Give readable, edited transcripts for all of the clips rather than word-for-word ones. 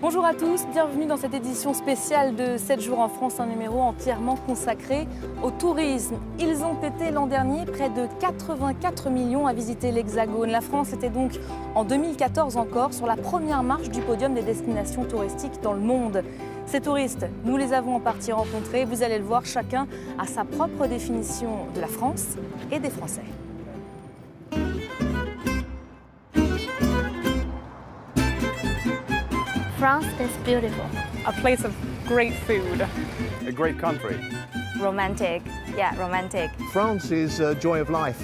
Bonjour à tous, bienvenue dans cette édition spéciale de 7 jours en France, un numéro entièrement consacré au tourisme. Ils ont été l'an dernier près de 84 millions à visiter l'Hexagone. La France était donc en 2014 encore sur la première marche du podium des destinations touristiques dans le monde. Ces touristes, nous les avons en partie rencontrés. Vous allez le voir, chacun a sa propre définition de la France et des Français. France is beautiful. A place of great food. A great country. Romantic. Yeah, romantic. France is a joy of life.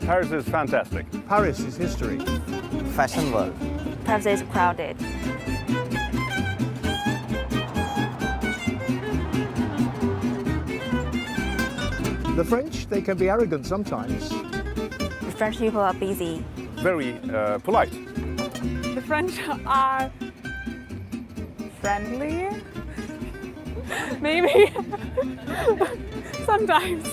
Paris is fantastic. Paris is history. Fashion world. Paris is crowded. The French, they can be arrogant sometimes. The French people are busy. Very polite. The French are friendly. Maybe. Sometimes.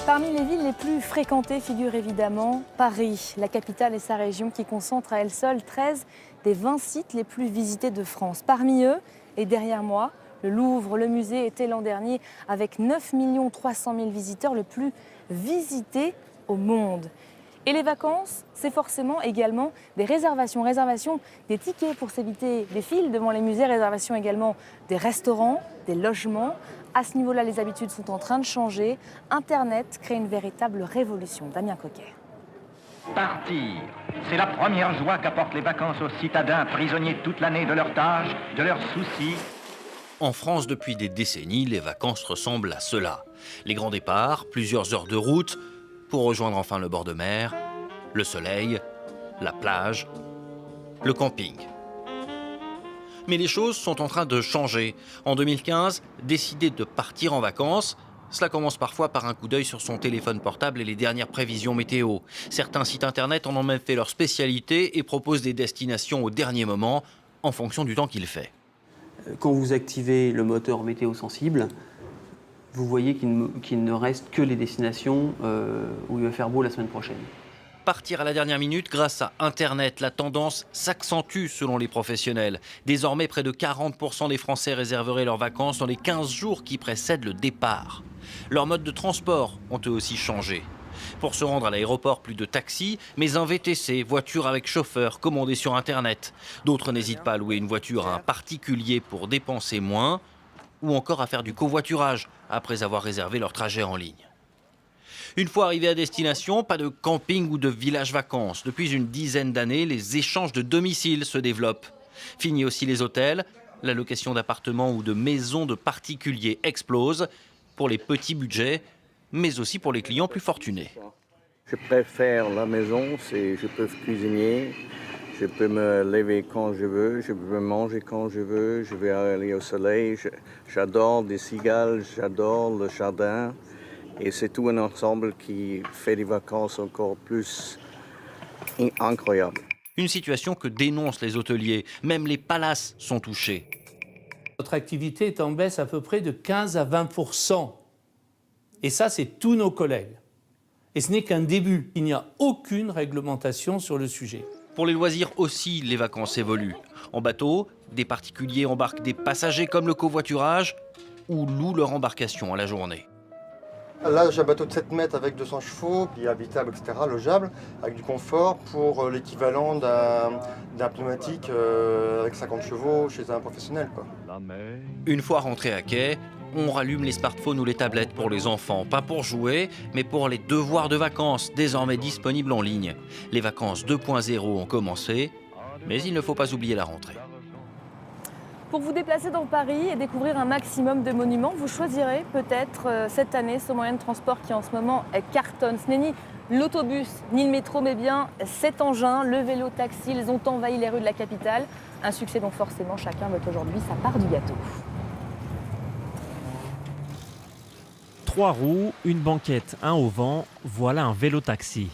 Parmi les villes les plus fréquentées figure évidemment Paris, la capitale et sa région qui concentrent à elle seule 13 des 20 sites les plus visités de France. Parmi eux, et derrière moi, le Louvre, le musée était l'an dernier avec 9 300 000 visiteurs le plus visités au monde. Et les vacances, c'est forcément également des réservations. Réservation des tickets pour s'éviter les files devant les musées, réservation également des restaurants, des logements. À ce niveau-là, les habitudes sont en train de changer. Internet crée une véritable révolution. Damien Coquet. Partir, c'est la première joie qu'apportent les vacances aux citadins prisonniers toute l'année de leurs tâches, de leurs soucis. En France, depuis des décennies, les vacances ressemblent à cela. Les grands départs, plusieurs heures de route, pour rejoindre enfin le bord de mer, le soleil, la plage, le camping. Mais les choses sont en train de changer. En 2015, décider de partir en vacances, cela commence parfois par un coup d'œil sur son téléphone portable et les dernières prévisions météo. Certains sites internet en ont même fait leur spécialité et proposent des destinations au dernier moment en fonction du temps qu'il fait. Quand vous activez le moteur météo sensible, vous voyez qu'il ne reste que les destinations où il va faire beau la semaine prochaine. Partir à la dernière minute grâce à Internet, la tendance s'accentue selon les professionnels. Désormais, près de 40% des Français réserveraient leurs vacances dans les 15 jours qui précèdent le départ. Leurs modes de transport ont eux aussi changé. Pour se rendre à l'aéroport, plus de taxis, mais un VTC, voiture avec chauffeur, commandé sur Internet. D'autres n'hésitent pas à louer une voiture à un particulier pour dépenser moins, ou encore à faire du covoiturage après avoir réservé leur trajet en ligne. Une fois arrivé à destination, pas de camping ou de village vacances. Depuis une dizaine d'années, les échanges de domicile se développent. Fini aussi les hôtels, la location d'appartements ou de maisons de particuliers explose pour les petits budgets, mais aussi pour les clients plus fortunés. Je préfère la maison, je peux cuisiner, je peux me lever quand je veux, je peux manger quand je veux, je vais aller au soleil, j'adore des cigales, j'adore le jardin. Et c'est tout un ensemble qui fait des vacances encore plus incroyables. Une situation que dénoncent les hôteliers. Même les palaces sont touchés. Notre activité est en baisse à peu près de 15 à 20%. Et ça, c'est tous nos collègues. Et ce n'est qu'un début. Il n'y a aucune réglementation sur le sujet. Pour les loisirs aussi, les vacances évoluent. En bateau, des particuliers embarquent des passagers comme le covoiturage ou louent leur embarcation à la journée. Là, j'ai un bateau de 7 mètres avec 200 chevaux, qui est habitable, etc., logeable, avec du confort pour l'équivalent d'un pneumatique avec 50 chevaux chez un professionnel, quoi. Une fois rentré à quai, on rallume les smartphones ou les tablettes pour les enfants. Pas pour jouer, mais pour les devoirs de vacances, désormais disponibles en ligne. Les vacances 2.0 ont commencé, mais il ne faut pas oublier la rentrée. Pour vous déplacer dans Paris et découvrir un maximum de monuments, vous choisirez peut-être cette année ce moyen de transport qui en ce moment cartonne. Ce n'est ni l'autobus ni le métro, mais bien cet engin, le vélo-taxi. Ils ont envahi les rues de la capitale. Un succès dont forcément chacun veut aujourd'hui sa part du gâteau. 3 roues, une banquette, un au vent, voilà un vélo-taxi.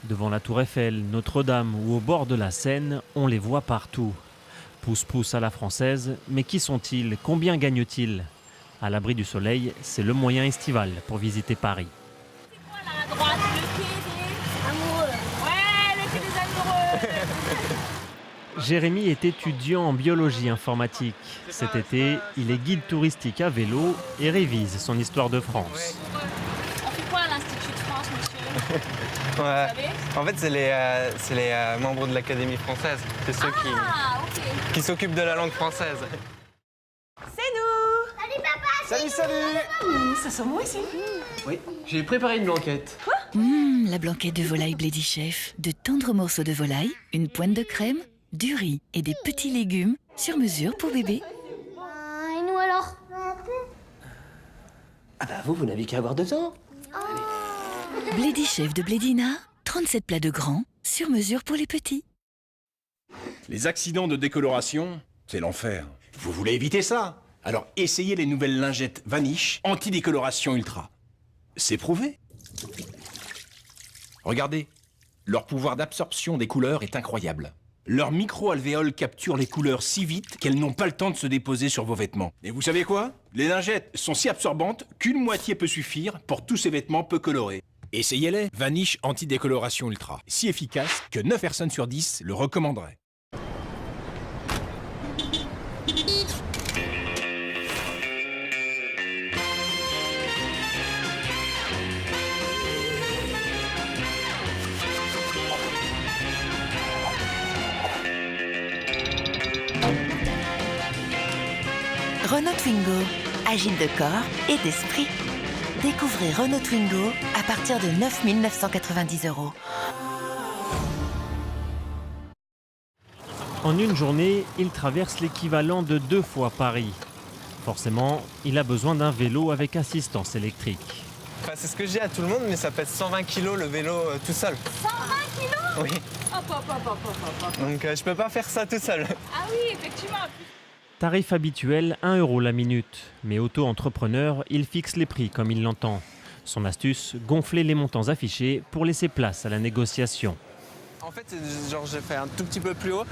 Devant la Tour Eiffel, Notre-Dame ou au bord de la Seine, on les voit partout. Pousse-pousse à la française, mais qui sont-ils? Combien gagnent-ils? À l'abri du soleil, c'est le moyen estival pour visiter Paris. À droite, le quai des amoureux. Ouais, le quai des amoureux. Jérémy est étudiant en biologie informatique. Cet été, il est guide touristique à vélo et révise son histoire de France. On fait quoi à l'Institut de France, monsieur? Ouais. En fait, c'est les membres de l'Académie française. C'est ceux qui s'occupent de la langue française. C'est nous. Salut papa. Salut. Ça sent bon ici. Oui, j'ai préparé une blanquette. Quoi? La blanquette de volaille Bledy Chef. De tendres morceaux de volaille, une pointe de crème, du riz et des petits légumes sur mesure pour bébé. Et nous alors? Ah bah vous n'avez qu'à avoir 2 ans. Bledy Chef de Blédina, 37 plats de grands, sur mesure pour les petits. Les accidents de décoloration, c'est l'enfer. Vous voulez éviter ça? Alors essayez les nouvelles lingettes Vanish anti-décoloration ultra. C'est prouvé. Regardez, leur pouvoir d'absorption des couleurs est incroyable. Leurs micro-alvéoles capturent les couleurs si vite qu'elles n'ont pas le temps de se déposer sur vos vêtements. Et vous savez quoi? Les lingettes sont si absorbantes qu'une moitié peut suffire pour tous ces vêtements peu colorés. Essayez-les, Vanish anti-décoloration ultra. Si efficace que 9 personnes sur 10 le recommanderaient. Renault Twingo, agile de corps et d'esprit. Découvrez Renault Twingo à partir de 9 990 €. En une journée, il traverse l'équivalent de 2 fois Paris. Forcément, il a besoin d'un vélo avec assistance électrique. Enfin, c'est ce que je dis à tout le monde, mais ça pèse 120 kg le vélo tout seul. 120 kilos? Oui. Donc je peux pas faire ça tout seul. Ah oui, effectivement. Tarif habituel, 1 € la minute. Mais auto-entrepreneur, il fixe les prix comme il l'entend. Son astuce, gonfler les montants affichés pour laisser place à la négociation. En fait, genre, j'ai fait un tout petit peu plus haut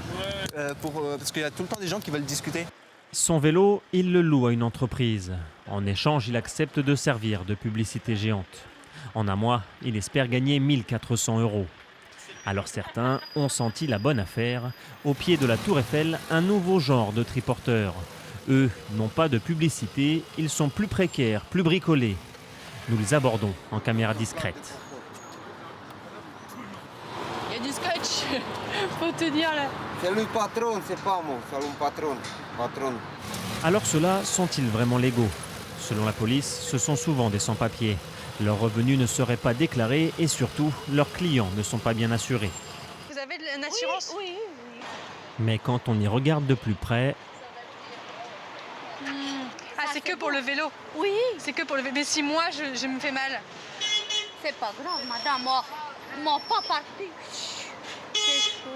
parce qu'il y a tout le temps des gens qui veulent discuter. Son vélo, il le loue à une entreprise. En échange, il accepte de servir de publicité géante. En un mois, il espère gagner 1 400 €. Alors certains ont senti la bonne affaire. Au pied de la Tour Eiffel, un nouveau genre de triporteurs. Eux n'ont pas de publicité, ils sont plus précaires, plus bricolés. Nous les abordons en caméra discrète. Il y a du scotch. Faut tenir là. C'est le patron, c'est pas moi, c'est le patron. Alors ceux-là sont-ils vraiment légaux? Selon la police, ce sont souvent des sans-papiers. Leurs revenus ne seraient pas déclarés et surtout, leurs clients ne sont pas bien assurés. Vous avez une assurance? Oui. Mais quand on y regarde de plus près... Ah, c'est que pour le vélo? Oui. C'est que pour le vélo. Mais si moi, je me fais mal? C'est pas grave, madame. Moi pas parti. C'est chaud.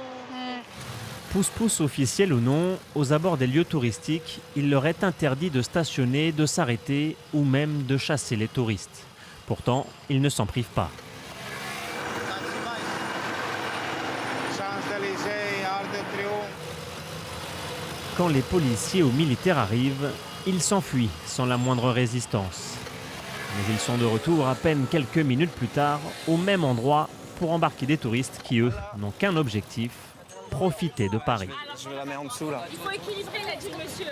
Pousse-pousse officiel ou non, aux abords des lieux touristiques, il leur est interdit de stationner, de s'arrêter ou même de chasser les touristes. Pourtant, ils ne s'en privent pas. Quand les policiers ou militaires arrivent, ils s'enfuient sans la moindre résistance. Mais ils sont de retour à peine quelques minutes plus tard, au même endroit, pour embarquer des touristes qui, eux, n'ont qu'un objectif, profiter de Paris. Je la mets en dessous là. Il faut équilibrer, l'a dit le monsieur.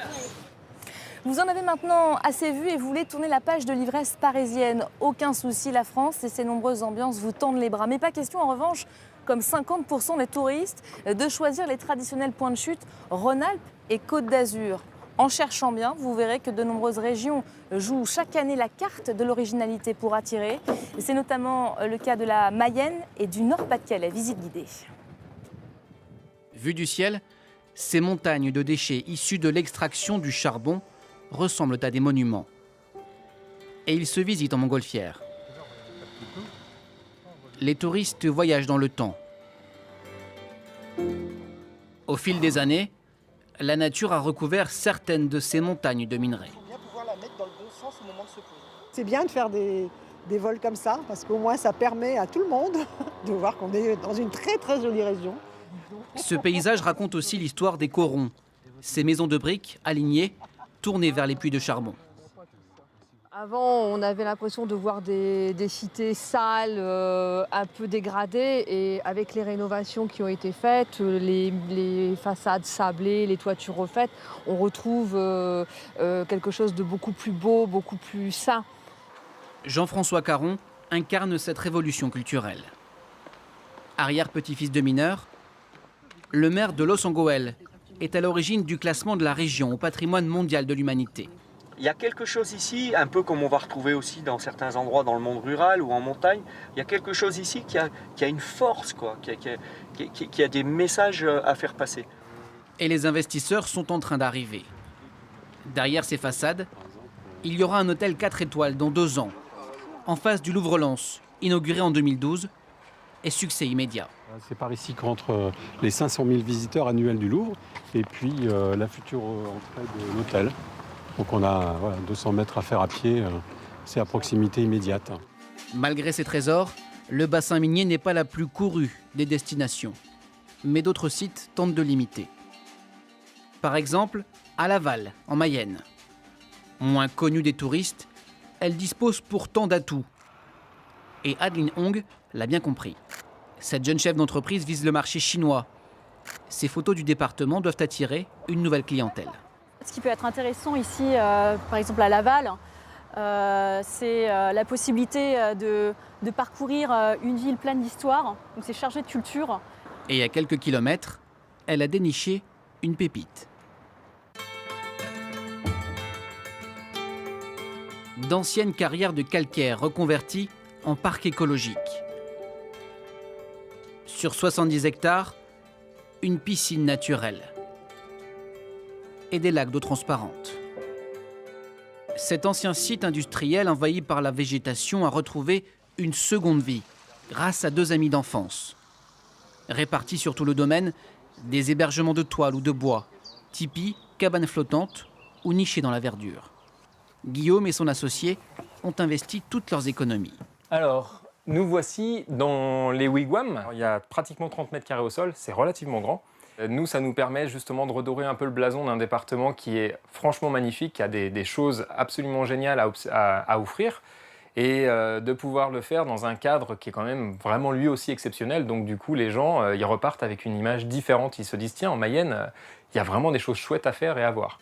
Vous en avez maintenant assez vu et vous voulez tourner la page de l'ivresse parisienne. Aucun souci, la France et ses nombreuses ambiances vous tendent les bras. Mais pas question en revanche, comme 50% des touristes, de choisir les traditionnels points de chute Rhône-Alpes et Côte d'Azur. En cherchant bien, vous verrez que de nombreuses régions jouent chaque année la carte de l'originalité pour attirer. C'est notamment le cas de la Mayenne et du Nord-Pas-de-Calais. Visite guidée. Vue du ciel, ces montagnes de déchets issus de l'extraction du charbon ressemblent à des monuments. Et ils se visitent en montgolfière. Les touristes voyagent dans le temps. Au fil des années, la nature a recouvert certaines de ces montagnes de minerais. C'est bien de faire des vols comme ça, parce qu'au moins ça permet à tout le monde de voir qu'on est dans une très très jolie région. Ce paysage raconte aussi l'histoire des corons, Ces maisons de briques alignées, tournées vers les puits de charbon. Avant, on avait l'impression de voir des cités sales, un peu dégradées. Et avec les rénovations qui ont été faites, les façades sablées, les toitures refaites, on retrouve quelque chose de beaucoup plus beau, beaucoup plus sain. Jean-François Caron incarne cette révolution culturelle. Arrière-petit-fils de mineur, le maire de Los Angeles est à l'origine du classement de la région au patrimoine mondial de l'humanité. Il y a quelque chose ici, un peu comme on va retrouver aussi dans certains endroits dans le monde rural ou en montagne, il y a quelque chose ici qui a une force, quoi, qui a des messages à faire passer. Et les investisseurs sont en train d'arriver. Derrière ces façades, il y aura un hôtel 4 étoiles dans 2 ans, en face du Louvre-Lens, inauguré en 2012, et succès immédiat. C'est par ici qu'entrent les 500 000 visiteurs annuels du Louvre et puis la future entrée de l'hôtel. Donc on a 200 mètres à faire à pied, c'est à proximité immédiate. Malgré ces trésors, le bassin minier n'est pas la plus courue des destinations. Mais d'autres sites tentent de l'imiter. Par exemple, à Laval, en Mayenne. Moins connue des touristes, elle dispose pourtant d'atouts. Et Adeline Hong l'a bien compris. Cette jeune chef d'entreprise vise le marché chinois. Ces photos du département doivent attirer une nouvelle clientèle. Ce qui peut être intéressant ici, par exemple à Laval, c'est la possibilité de parcourir une ville pleine d'histoire. Donc c'est chargé de culture. Et à quelques kilomètres, elle a déniché une pépite. D'anciennes carrières de calcaire reconverties en parc écologique. Sur 70 hectares, une piscine naturelle et des lacs d'eau transparente. Cet ancien site industriel envahi par la végétation a retrouvé une seconde vie grâce à 2 amis d'enfance. Répartis sur tout le domaine, des hébergements de toile ou de bois, tipis, cabanes flottantes ou nichés dans la verdure. Guillaume et son associé ont investi toutes leurs économies. Alors, nous voici dans les wigwams. Il y a pratiquement 30 mètres carrés au sol, c'est relativement grand. Nous, ça nous permet justement de redorer un peu le blason d'un département qui est franchement magnifique, qui a des choses absolument géniales à offrir, et de pouvoir le faire dans un cadre qui est quand même vraiment lui aussi exceptionnel. Donc du coup, les gens, ils repartent avec une image différente. Ils se disent, tiens, en Mayenne, il y a vraiment des choses chouettes à faire et à voir.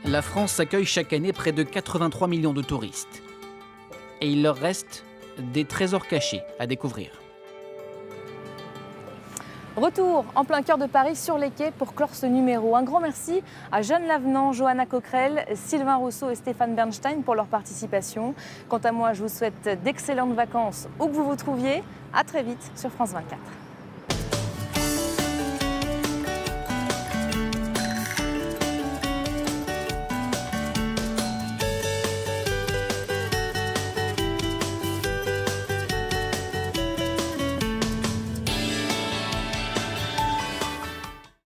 La France accueille chaque année près de 83 millions de touristes. Et il leur reste des trésors cachés à découvrir. Retour en plein cœur de Paris sur les quais pour clore ce numéro. Un grand merci à Jeanne Lavenant, Johanna Coquerel, Sylvain Rousseau et Stéphane Bernstein pour leur participation. Quant à moi, je vous souhaite d'excellentes vacances où que vous vous trouviez. À très vite sur France 24.